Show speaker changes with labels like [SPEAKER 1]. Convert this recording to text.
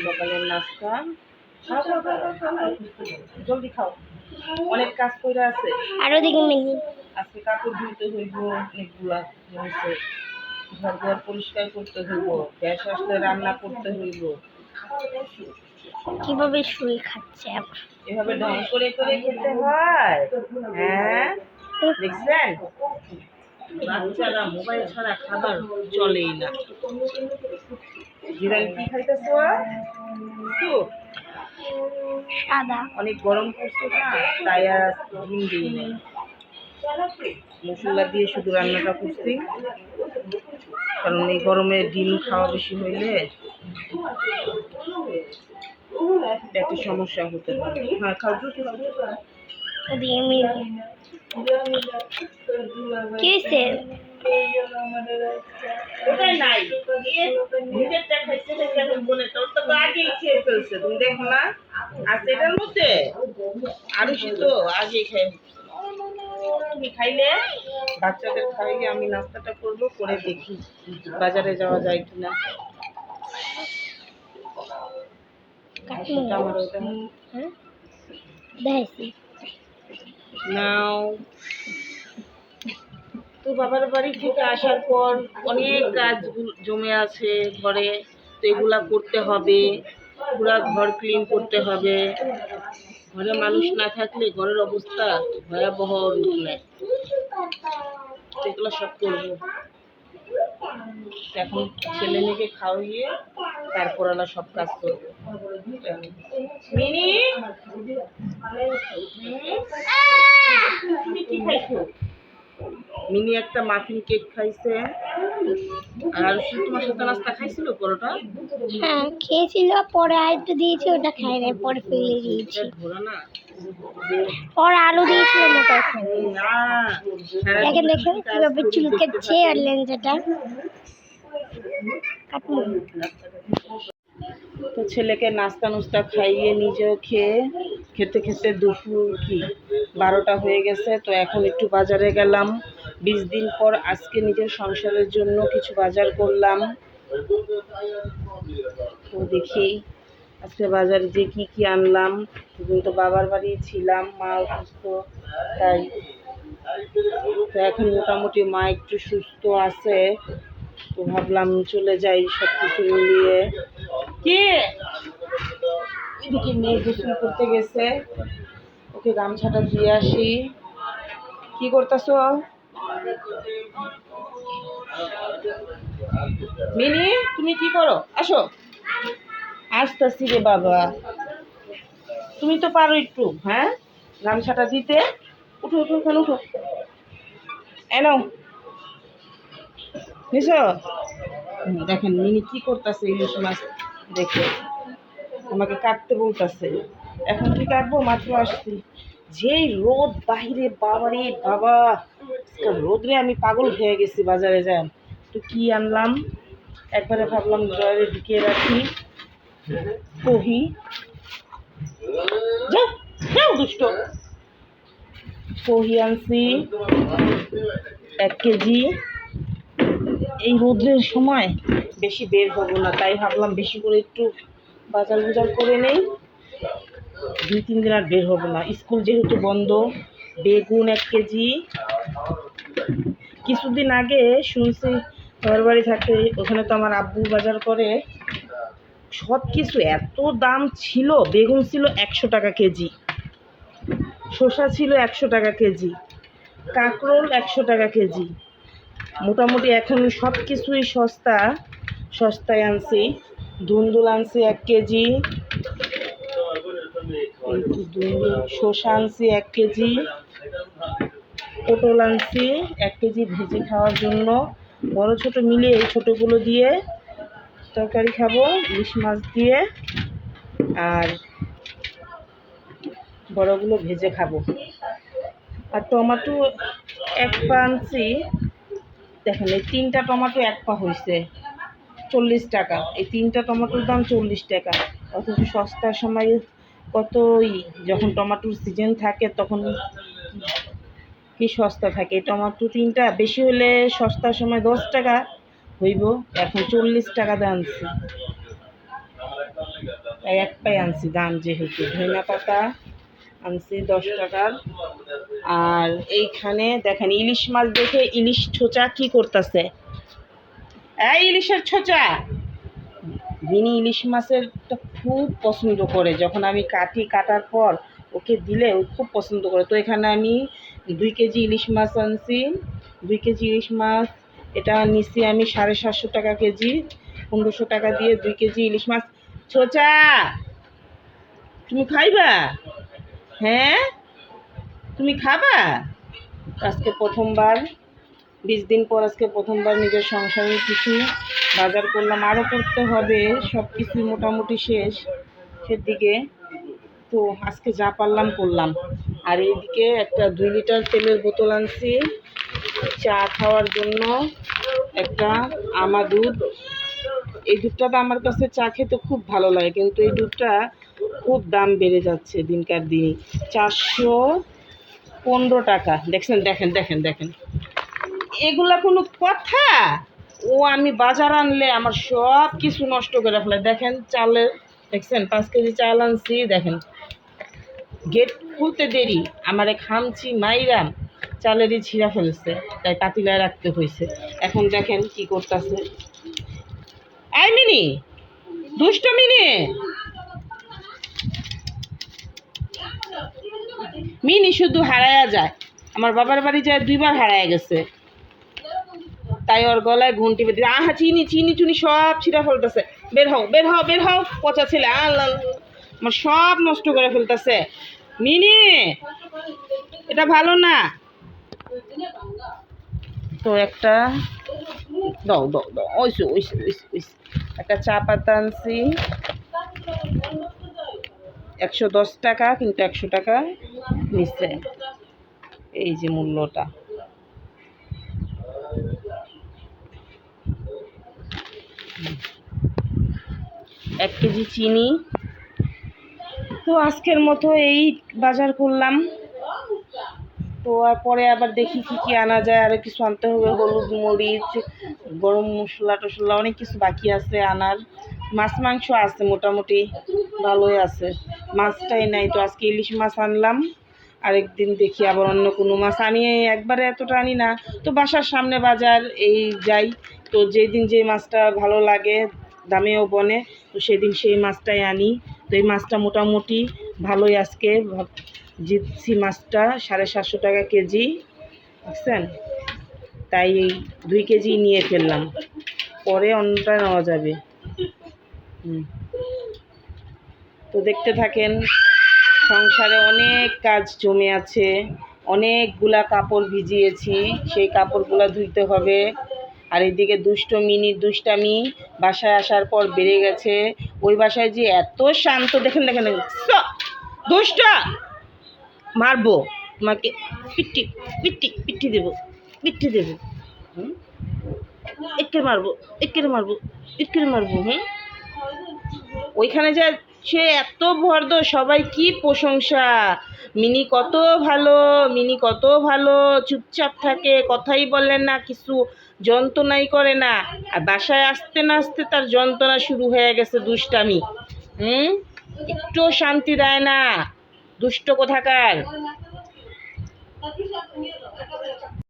[SPEAKER 1] সকালের নাস্তা। জলদি খাও, অনেক কাজ করে আছে।
[SPEAKER 2] আরো দেখি মিনি
[SPEAKER 1] আজকে কাপড় ধুইতে হইব, অনেকগুলা হয়েছে, ঘর ঘর পরিষ্কার করতে হইব, গ্যাস আসলে রান্না করতে হইব।
[SPEAKER 2] কিভাবে শুয়ে খাচ্ছে আবার।
[SPEAKER 1] এভাবে ঢং করে করে খেতে হয়। হ্যাঁ, দেখছেন বাচ্চারা মোবাইল ছাড়া খাবার চলেই না। জিরাল কি খাইতেছ?
[SPEAKER 2] সাদা
[SPEAKER 1] অনেক গরম পড়ছে না, তাই আর ডিম দিই নাই, মশলা দিয়ে শুধু রান্নাটা করছি। কারণ এই গরমে ডিম খাওয়া বেশি হইলে একটা সমস্যা হতে পারে। হ্যাঁ, খাও তো।
[SPEAKER 2] ওদিকে মিনি কি হয়েছে?
[SPEAKER 1] ওটাই নাই, নিজেরটা খাইছে নাকি এখন বলে তোর তো আগেই খেয়ে ফেলছে, তুমি দেখো না আছে এটার মধ্যে আরো তো আগেই খেয়ে। তুমি খাইলে বাচ্চাদের খাইয়ে আমি নাস্তাটা করবো, করে দেখি বাজারে যাওয়া যায় কিনা। নাও তো, বাবার বাড়ি থেকে আসার পর অনেক কাজ জমে আছে ঘরে, তো এগুলা করতে হবে। পুরা ঘর ক্লিন করতে হবে। ঘরে মানুষ না থাকলে ঘরের অবস্থা ভয়াবহ রূপ নেয়। এগুলো সব করবো। এখন ছেলে মেয়েকে খাওয়িয়ে তারপর আমরা সব কাজ করবো। মিনি, তুমি কি খাইছো? মিনি একটা মাফিন কেক খাইছে। আর তোমার সাথে নাস্তা খাইছিল পরোটা?
[SPEAKER 2] হ্যাঁ খেয়েছিল, পরে আরেকটু দিয়েছি, ওটা খাই নাই, পরে ফেলে দিয়েছি। পরে আলু দিয়েছিল মোটা। দেখেন দেখেন কিভাবে চুলকাচ্ছে আর লেঞ্জাটা কাটুন।
[SPEAKER 1] তো ছেলেকে নাস্তা নুস্তা খাইয়ে নিজেও খেতে খেতে দুপুর 12টা হয়ে গেছে। তো এখন একটু বাজারে গেলাম, 20 দিন পর আজকে নিজের সংসারের জন্য কিছু বাজার করলাম। তো দেখি আজকে বাজারে যে কি আনলাম। সেদিন তো বাবার বাড়ি ছিলাম, মা অসুস্থ, তাই তো এখন মোটামুটি মা একটু সুস্থ আছে। তো ভাবলাম চলে যাই সব কিছু মিলিয়ে। কি এদিকে মেয়ে গোসল করতে গেছে, ওকে গামছাটা দিয়ে আসি। কি করতেছ মিনি? তুমি কি করো? আসো। আসতেছি রে বাবা, তুমি তো পারো একটু। হ্যাঁ, গামছাটা দিতে। উঠো উঠো, ওখানে উঠো। এনো নিছ। দেখেন মিনি কি করতেছে, ইলিশ মাছ দেখে আমাকে কাটতে বলতেছে। এখন কি কাটবো? মাত্র আসছি। যেই রোদ বাহিরে, বাবারে বাবা, রোদরে আমি পাগল হয়ে গেছি। বাজারে যাই তো কি আনলাম, একবারে ভাবলাম ড্রয়ারে ঢুকিয়ে রাখি। কহি যাও যাও দুষ্ট। কহি আনছি 1 কেজি। এই রোদ্রের সময় বেশি বের হবো না, তাই ভাবলাম বেশি করে একটু বাজার করে নেই। 2-3 দিন আর বের হবো না, স্কুল যেহেতু বন্ধ। বেগুন 1 কেজি। কিছুদিন আগে শুনছি ঘর বাড়ি থাকে, ওখানে তো আমার আব্বু বাজার করে, সব কিছু এত দাম ছিল। বেগুন ছিল 100 টাকা কেজি, শসা ছিল 100 টাকা কেজি, কাঁকরোল 100 টাকা কেজি। মোটামুটি এখন সব কিছুই সস্তায় আনছি। ধুন্দুল আনছি 1 কেজি, শসা আনছি 1 কেজি, পটল আনছি 1 কেজি ভেজে খাওয়ার জন্য। বড় ছোট মিলিয়ে এই ছোটোগুলো দিয়ে তরকারি খাবো, ইলিশ মাছ দিয়ে, আর বড়গুলো ভেজে খাবো। আর টমেটো 1 পা আনছি। দেখেন এই 3টা টমেটো 1 পা হয়েছে 40 টাকা। এই 3টা টমেটোর দাম 40 টাকা। অথচ সস্তার সময় কতই, যখন টমেটোর সিজন থাকে তখন কি সস্তা থাকে। এই টমেটো 3টা বেশি হলে সস্তার সময় 10 টাকা হইব, এখন 40 টাকা দিয়ে আনছি। তাই এক পাই আনছি, দাম যেহেতু। ধনিয়া পাতা আনছি 10 টাকার। আর এইখানে দেখেন ইলিশ মাছ দেখে ইলিশ ছোচা কি করতেছে, এই ইলিশের ছোচা। বিনি ইলিশ মাছেরটা খুব পছন্দ করে, যখন আমি কাটার পর ওকে দিলে ও খুব পছন্দ করে। তো এখানে আমি 2 কেজি ইলিশ মাছ আনছি। 2 কেজি ইলিশ মাছ এটা নিচ্ছি আমি 750 টাকা কেজি। 1500 টাকা দিয়ে 2 কেজি ইলিশ মাছ। ছোচা, তুমি খাইবা? হ্যাঁ, তুমি খাবা? আজকে প্রথমবার, 20 দিন পর আজকে প্রথমবার নিজের সংসারের কিছু বাজার করলাম। আরও করতে হবে, সব কিছু মোটামুটি শেষের দিকে। তো আজকে যা পারলাম করলাম। আর এইদিকে একটা 2 লিটার তেলের বোতল আনছি চা খাওয়ার জন্য, একটা আমা দুধ। এই দুধটা তো আমার কাছে চা খেতে খুব ভালো লাগে, কিন্তু এই দুধটা খুব দাম বেড়ে যাচ্ছে দিনকার দিনই। 415 টাকা। দেখছেন, দেখেন দেখেন দেখেন, এগুলা কোনো কথা? ও আমি বাজার আনলে আমার সব কিছু নষ্ট করে ফেলে। দেখেন চালের, দেখছেন 5 কেজি চাল আনছি, দেখেন গেট খুলতে দেরি আমারে খামচি মাইরাম চালেরই ছিঁড়া ফেলছে, তাই পাতিলায় রাখতে হয়েছে। এখন দেখেন কি করতেছে। এই মিনি, দুষ্ট মিনি, মিনি শুধু হারায়া যায়। আমার বাবার বাড়ি যায় 2 বার হারায়া গেছে, তাই ওর গলায় ঘন্টি বেঁধে। আহা, চিনি চিনি চুনি সব ছিঁড়া ফেলতেছে। বের হও বের হও বের হও, পচা ছেলে, আল্লাহ, আমার সব নষ্ট করে ফেলতেছে। মিনি, এটা ভালো না। তো একটা দাও দাও দাও, ওইসে ওইসে ওইসে ওইসে। একটা চা পাতা আনছি 110 টাকা, কিন্তু 100 টাকা নিচ্ছে, এই যে মূল্যটা। 1 কেজি চিনি। তো আজকের মতো এই বাজার করলাম। তো আর পরে আবার দেখি কি কি আনা যায়, আরও কিছু আনতে হবে, হলুদ মরিচ গরম মশলা টশলা অনেক কিছু বাকি আছে আনার। মাছ মাংস আছে মোটামুটি ভালোই আছে, মাছটাই নাই। তো আজকে ইলিশ মাছ আনলাম, আরেকদিন দেখি আবার অন্য কোনো মাছ। আমি একবারে এতটা আনি না, তো বাসার সামনে বাজার এই যাই, তো যেদিন যে মাছটা ভালো লাগে দামেও বনে, তো সেদিন সেই মাছটাই আনি। তো এই মাছটা মোটামুটি ভালোই আজকে জিতছি, মাছটা 750 টাকা কেজি, বুঝছেন। তাই এই 2 কেজি নিয়ে ফেললাম, পরে অন্যটা নেওয়া যাবে। তো দেখতে থাকেন, সংসারে অনেক কাজ জমে আছে, অনেকগুলা কাপড় ভিজিয়েছি, সেই কাপড়গুলো ধুইতে হবে। আর এদিকে মিনির দুষ্টামি বাসায় আসার পর বেড়ে গেছে। ওই বাসায় যে এত শান্ত, দেখেন দেখেন দুষ্ট, মারবো তোমাকে, পিটি পিটি পিটি দেবো, পিটি দেবো, একে মারবো একে মারবো একে মারবো। ওইখানে যা সে এত ভর্দ, সবাই কি প্রশংসা, মিনি কত ভালো, মিনি কত ভালো, চুপচাপ থাকে, কথাই বলে না, কিছু যন্ত্রণাই করে না। আর বাসায় আসতে না আসতে তার যন্ত্রণা শুরু হয়ে গেছে, দুষ্টামি। একটু শান্তি দেয় না, দুষ্ট কোথাকার।